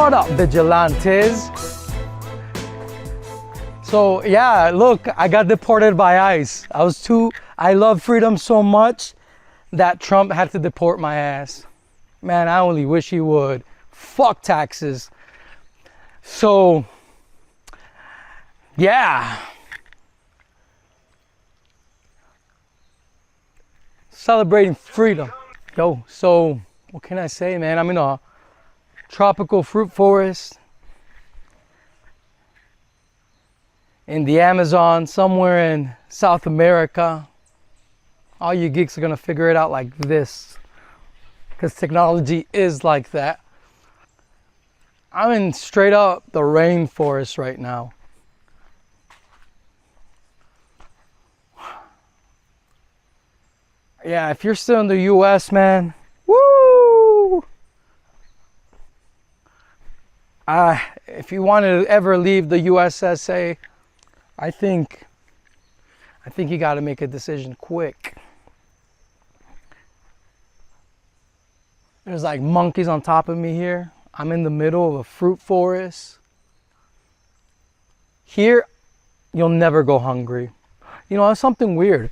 What up, vigilantes? So yeah, look, I got deported by ICE. I love freedom so much that Trump had to deport my ass. Man, I only wish he would. Fuck taxes. So, yeah. Celebrating freedom. Yo, so what can I say, man? I'm in a tropical fruit forest in the Amazon, somewhere in South America. All you geeks are gonna figure it out like this, because technology is like that. I'm in straight up the rainforest right now. Yeah, if you're still in the US, man, woo! If you want to ever leave the USSA, I think you got to make a decision quick. There's like monkeys on top of me here. I'm in the middle of a fruit forest. Here, you'll never go hungry. You know, it's something weird.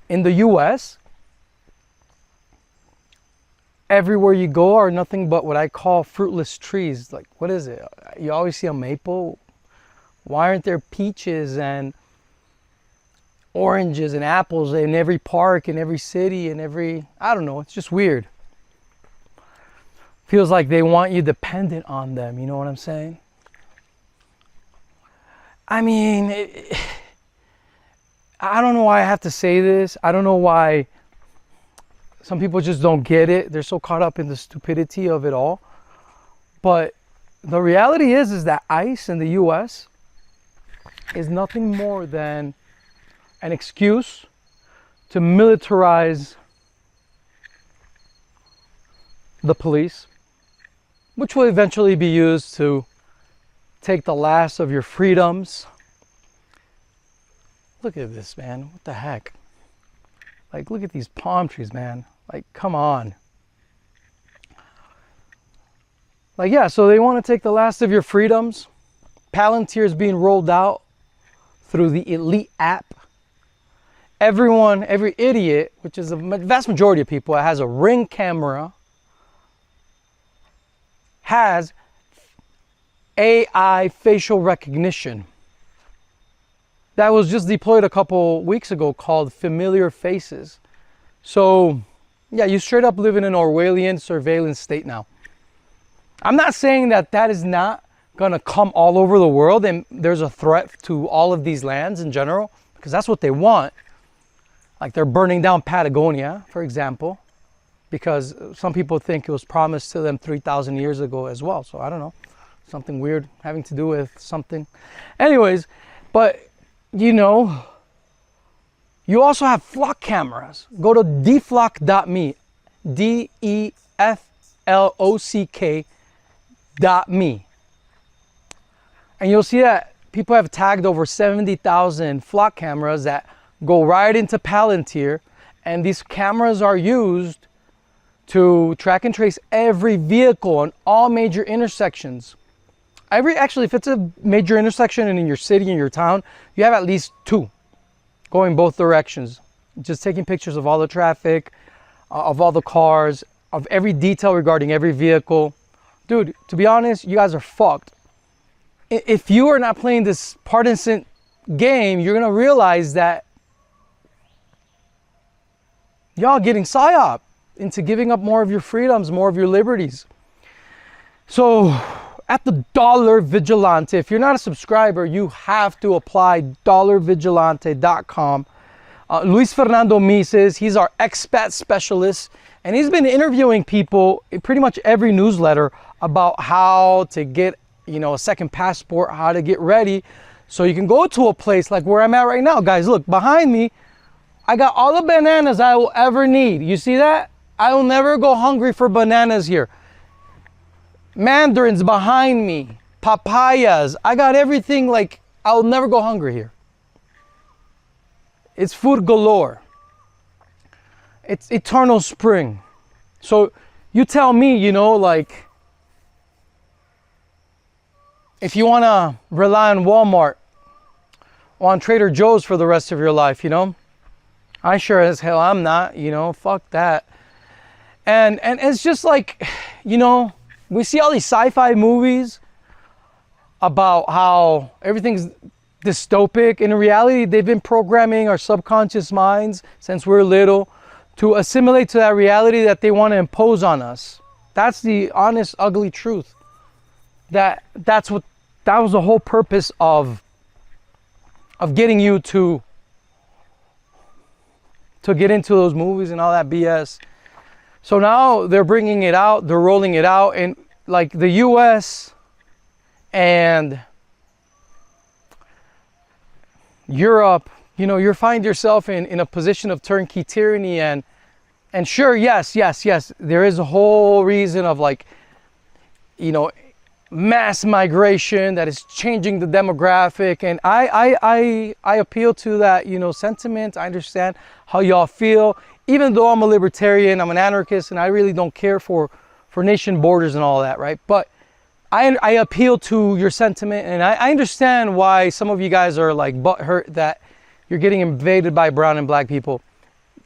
In the US, everywhere you go are nothing but what I call fruitless trees. Like, what is it? You always see a maple. Why aren't there peaches and oranges and apples in every park, in every city, in every, I don't know, it's just weird. Feels like they want you dependent on them, you know what I'm saying? I mean, I don't know why I have to say this. I don't know why some people just don't get it. They're so caught up in the stupidity of it all. But the reality is that ICE in the US is nothing more than an excuse to militarize the police, which will eventually be used to take the last of your freedoms. Look at this, man. What the heck? Like, look at these palm trees, man. Like, come on. Like, yeah, so they want to take the last of your freedoms. Palantir is being rolled out through the Elite app. Everyone, every idiot, which is the vast majority of people, that has a Ring camera, has AI facial recognition. That was just deployed a couple weeks ago, called Familiar Faces. So, yeah, you straight up live in an Orwellian surveillance state now. I'm not saying that that is not gonna come all over the world and there's a threat to all of these lands in general, because that's what they want. Like, they're burning down Patagonia, for example, because some people think it was promised to them 3,000 years ago as well. So I don't know, something weird having to do with something. Anyways, but you know, you also have flock cameras. Go to deflock.me, DEFLOCK.me. And you'll see that people have tagged over 70,000 flock cameras that go right into Palantir. And these cameras are used to track and trace every vehicle on all major intersections. Actually, if it's a major intersection in your city, in your town, you have at least two going both directions. Just taking pictures of all the traffic, of all the cars, of every detail regarding every vehicle. Dude, to be honest, you guys are fucked. If you are not playing this partisan game, you're gonna realize that y'all getting psyop into giving up more of your freedoms, more of your liberties. So, at the Dollar Vigilante, if you're not a subscriber, you have to apply dollarvigilante.com. Luis Fernando Mises, he's our expat specialist, and he's been interviewing people in pretty much every newsletter about how to get, you know, a second passport, how to get ready, so you can go to a place like where I'm at right now. Guys, look, behind me, I got all the bananas I will ever need. You see that? I will never go hungry for bananas here. Mandarins behind me, papayas. I got everything. Like, I'll never go hungry here. It's food galore. It's eternal spring. So you tell me, you know, like, if you want to rely on Walmart or on Trader Joe's for the rest of your life, you know, I sure as hell I'm not, you know, fuck that. And it's just like, you know, we see all these sci-fi movies about how everything's dystopic. In reality, they've been programming our subconscious minds since we're little to assimilate to that reality that they want to impose on us. That's the honest, ugly truth. That was the whole purpose of getting you to get into those movies and all that BS. So now they're bringing it out, they're rolling it out, and like the US and Europe, you know, you find yourself in a position of turnkey tyranny, and sure, yes, there is a whole reason of, like, you know, mass migration that is changing the demographic, and I appeal to that, you know, sentiment. I understand how y'all feel, even though I'm a libertarian, I'm an anarchist, and I really don't care for nation borders and all that, right? But I appeal to your sentiment, and I understand why some of you guys are like butthurt that you're getting invaded by brown and black people.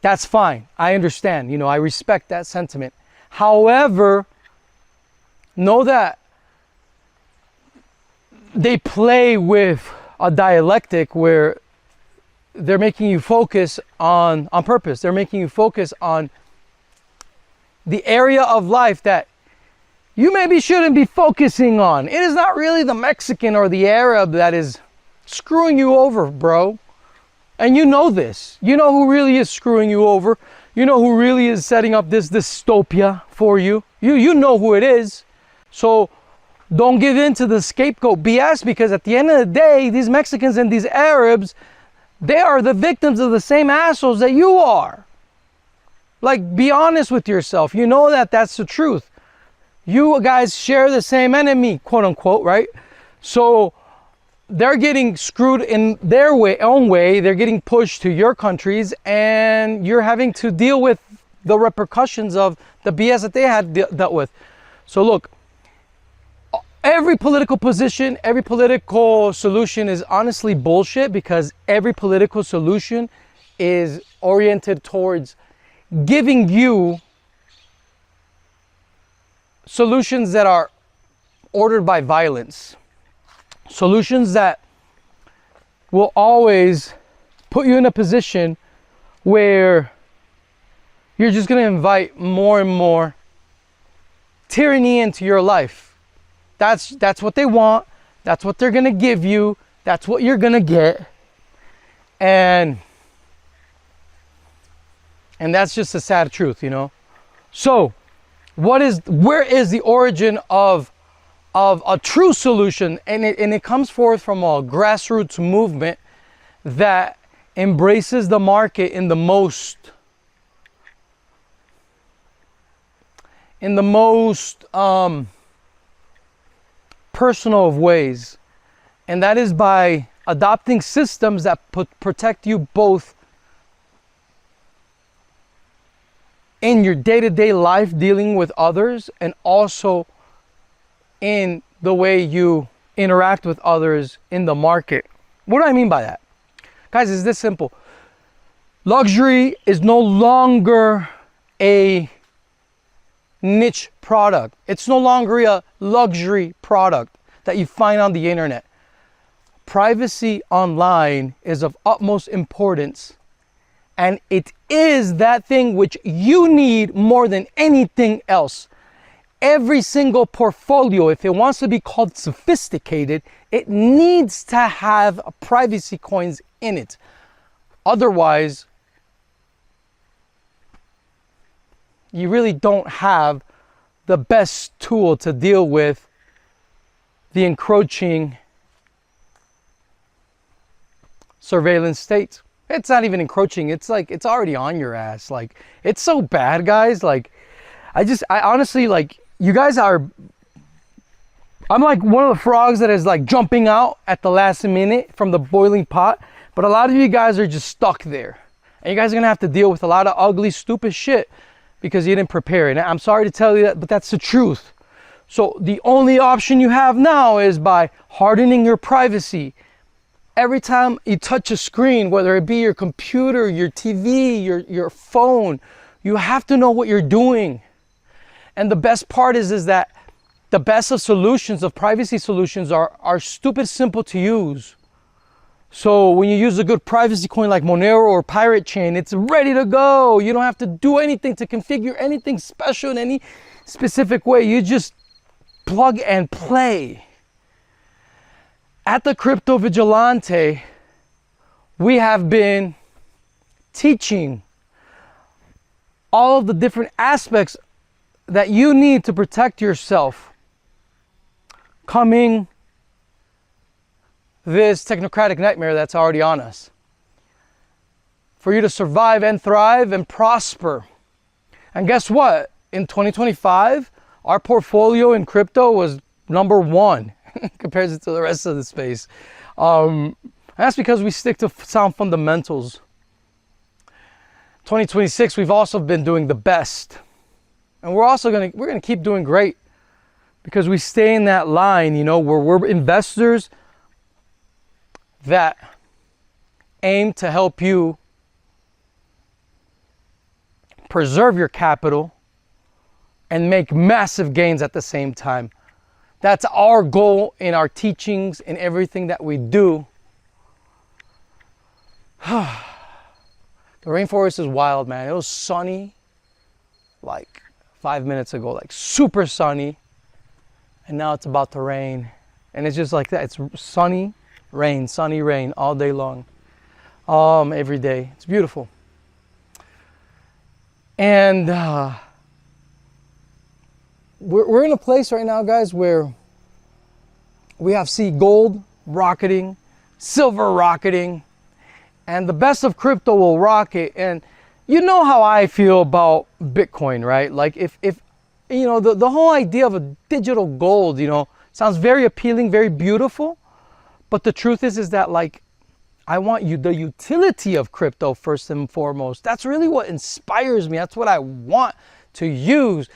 That's fine. I understand. You know, I respect that sentiment. However, know that they play with a dialectic where they're making you focus on purpose. They're making you focus on the area of life that you maybe shouldn't be focusing on. It is not really the Mexican or the Arab that is screwing you over, bro. And you know this. You know who really is screwing you over. You know who really is setting up this dystopia for you. You know who it is. So don't give in to the scapegoat BS, because at the end of the day, these Mexicans and these Arabs, they are the victims of the same assholes that you are. Like, be honest with yourself. You know that that's the truth. You guys share the same enemy, quote unquote, right? So they're getting screwed in their own way. They're getting pushed to your countries, and you're having to deal with the repercussions of the BS that they had dealt with. So look, every political position, every political solution is honestly bullshit, because every political solution is oriented towards giving you solutions that are ordered by violence. Solutions that will always put you in a position where you're just going to invite more and more tyranny into your life. That's what they want. That's what they're going to give you. That's what you're going to get. And that's just a sad truth, you know. So where is the origin of a true solution? And it comes forth from a grassroots movement that embraces the market in the most personal of ways, and that is by adopting systems that protect you both in your day-to-day life dealing with others, and also in the way you interact with others in the market. What do I mean by that? Guys, it's this simple. Luxury is no longer a niche product. It's no longer a luxury product that you find on the internet. Privacy online is of utmost importance, and it is that thing which you need more than anything else. Every single portfolio, if it wants to be called sophisticated, it needs to have privacy coins in it. Otherwise, you really don't have the best tool to deal with the encroaching surveillance state. It's not even encroaching. It's like, it's already on your ass. Like, it's so bad, guys. Like, I honestly, like, you guys are, I'm like one of the frogs that is like jumping out at the last minute from the boiling pot. But a lot of you guys are just stuck there. And you guys are going to have to deal with a lot of ugly, stupid shit because you didn't prepare. And I'm sorry to tell you that, but that's the truth. So the only option you have now is by hardening your privacy. Every time you touch a screen, whether it be your computer, your TV, your phone, you have to know what you're doing. And the best part is that the best of solutions, of privacy solutions, are stupid simple to use. So when you use a good privacy coin like Monero or Pirate Chain, it's ready to go. You don't have to do anything to configure anything special in any specific way. You just plug and play. At the Crypto Vigilante, we have been teaching all of the different aspects that you need to protect yourself coming this technocratic nightmare that's already on us. For you to survive and thrive and prosper. And guess what? In 2025, our portfolio in crypto was number one compared to the rest of the space. And that's because we stick to sound fundamentals. 2026, we've also been doing the best. And we're gonna keep doing great because we stay in that line, you know, where we're investors that aim to help you preserve your capital and make massive gains at the same time. That's our goal in our teachings and everything that we do. The rainforest is wild, man. It was sunny like 5 minutes ago, like super sunny. And now it's about to rain. And it's just like that. It's sunny rain all day long. Every day. It's beautiful. And we're in a place right now, guys, where we see gold rocketing, silver rocketing, and the best of crypto will rocket. And you know how I feel about Bitcoin, right? Like if you know, the whole idea of a digital gold, you know, sounds very appealing, very beautiful. But the truth is that, like, I want the utility of crypto first and foremost. That's really what inspires me. That's what I want to use.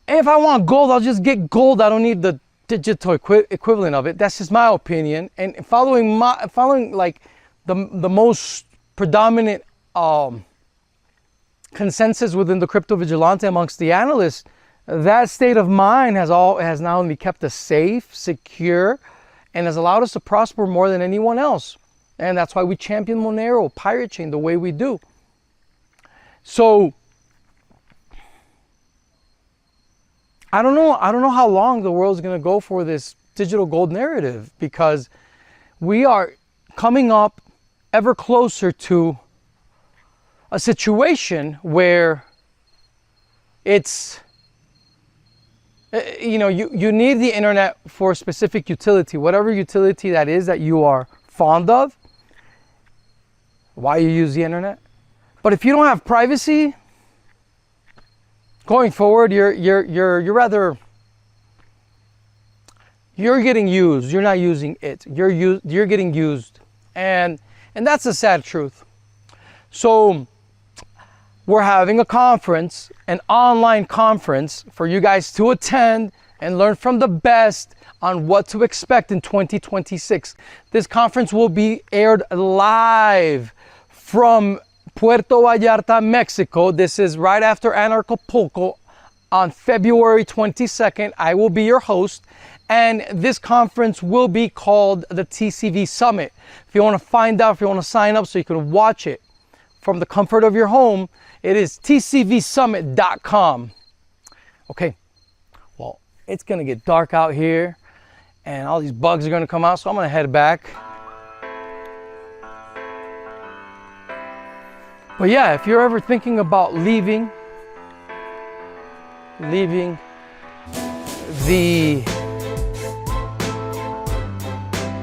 And if I want gold, I'll just get gold. I don't need the digital equivalent of it. That's just my opinion. And following like the most predominant consensus within the Crypto Vigilante amongst the analysts, that state of mind has not only kept us safe, secure, and has allowed us to prosper more than anyone else. And that's why we champion Monero, Pirate Chain, the way we do. So I don't know how long the world's going to go for this digital gold narrative, because we are coming up ever closer to a situation where it's, you know, you need the internet for a specific utility, whatever utility that is that you are fond of, why you use the internet. But if you don't have privacy, going forward, you're getting used. You're not using it. You're getting used, and that's the sad truth. So we're having a conference, an online conference for you guys to attend and learn from the best on what to expect in 2026. This conference will be aired live from Puerto Vallarta, Mexico. This is right after Anarchapulco on February 22nd. I will be your host, and this conference will be called the TCV Summit. If you want to find out, if you want to sign up so you can watch it from the comfort of your home, it is tcvsummit.com. Okay, well, it's going to get dark out here and all these bugs are going to come out, so I'm going to head back. But yeah, if you're ever thinking about leaving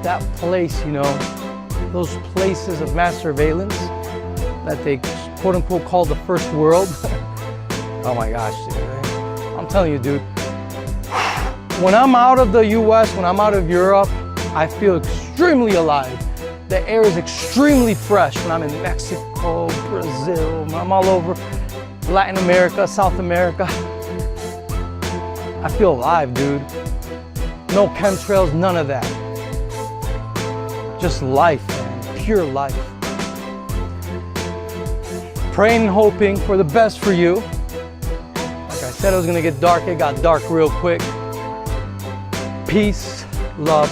that place, you know, those places of mass surveillance that they quote unquote call the first world. Oh my gosh, dude. I'm telling you, dude. When I'm out of the US, when I'm out of Europe, I feel extremely alive. The air is extremely fresh when I'm in Mexico, Brazil, I'm all over Latin America, South America. I feel alive, dude. No chemtrails, none of that. Just life, man. Pure life. Praying and hoping for the best for you. Like I said, it was gonna get dark. It got dark real quick. Peace, love,